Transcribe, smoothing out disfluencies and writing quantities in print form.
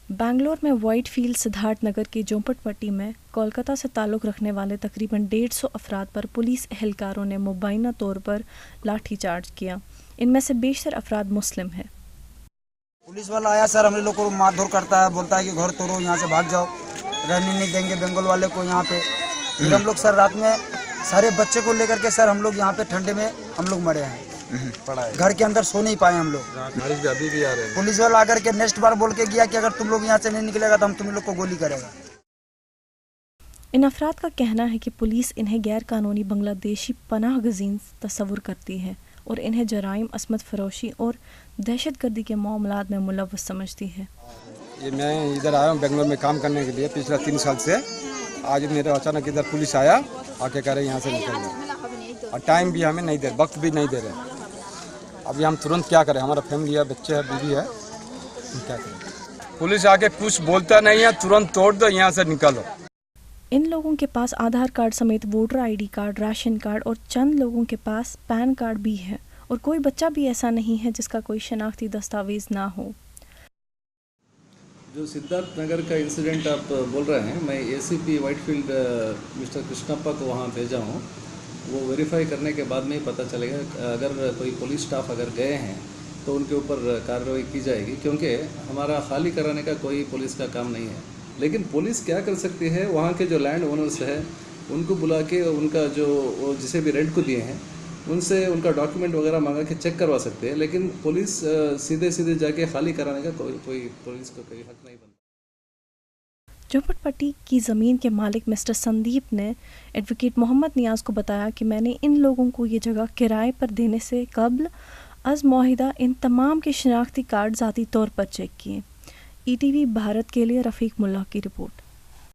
बेंगलोर में white field Siddharth Nagar की झोपड़पट्टी में कोलकाता से ताल्लुक़ रखने वाले तकरीबन 150 अफराद पर पुलिस एहलकारों ने मुबैना तौर पर लाठीचार्ज किया। इनमें से बेशतर अफराद मुस्लिम हैं। पुलिस वाला आया सर, हम लोग को मारधोर करता है, बोलता है कि घर तोड़ो, यहाँ से भाग जाओ, रहने नहीं देंगे बंगाल वाले को यहाँ पे। फिर हम लोग सर रात में सारे बच्चे को लेकर के सर हम लोग यहाँ पे ठंडे में हम लोग मरे हैं। घर के अंदर सो नहीं पाए हम लोग। अभी भी आ रहे हैं। पुलिस वाला आकर के नेक्स्ट बार बोल के गया कि अगर तुम लोग यहाँ से नहीं निकलेगा तो हम तुम लोग को गोली करेगा। इन अफराद का कहना है कि पुलिस इन्हें गैर कानूनी बांग्लादेशी पनाह गज़ीन तस्वुर करती है और इन्हें जराइम, असमत फरोशी और दहशतगर्दी के मामलात में मुलव्वस समझती है। ये मैं इधर आया हूँ बेंगलोर में काम करने के लिए पिछले 3 साल से। आज मेरे अचानक इधर पुलिस आया, आके कह रहे यहाँ से निकल जाओ, और टाइम भी हमें नहीं दे, वक्त भी नहीं दे रहे। अभी हम तुरंत क्या करें, हमारा फैमिली है, बच्चे है, बीवी है, क्या करें। पुलिस आके कुछ बोलता नहीं है, तुरंत तोड़ दो, यहाँ से निकालो। इन लोगों के पास आधार कार्ड समेत voter ID card, ration card और चंद लोगों के पास पैन कार्ड भी है और कोई बच्चा भी ऐसा नहीं है जिसका कोई शनाख्ती दस्तावेज ना हो। जो सिद्धार्थ नगर का इंसिडेंट आप बोल रहे हैं, मैं एसीपी व्हाइटफील्ड मिस्टर कृष्णप्पा को वहाँ भेजा हूँ। वो वेरीफाई करने के बाद में ही पता चलेगा, अगर कोई पुलिस स्टाफ अगर गए हैं तो उनके ऊपर कार्रवाई की जाएगी, क्योंकि हमारा खाली कराने का कोई पुलिस का काम नहीं है। लेकिन पुलिस क्या कर सकती है, वहाँ के जो लैंड ओनर्स हैं उनको बुला के उनका जो जिसे भी रेंट को दिए हैं उनसे उनका डॉक्यूमेंट वगैरह मांगा के चेक करवा सकते हैं। लेकिन पुलिस सीधे जाके खाली कराने का कोई पुलिस को कोई हक नहीं बनता। झोपड़पट्टी की ज़मीन के मालिक मिस्टर संदीप ने एडवोकेट मोहम्मद नियाज़ को बताया कि मैंने इन लोगों को ये जगह किराए पर देने से कबल अज़ मुआहिदा इन तमाम के शनाख्ती कार्ड ज़ाती तौर पर चेक किए। ईटीवी भारत के लिए रफ़ीक मुल्ला की रिपोर्ट।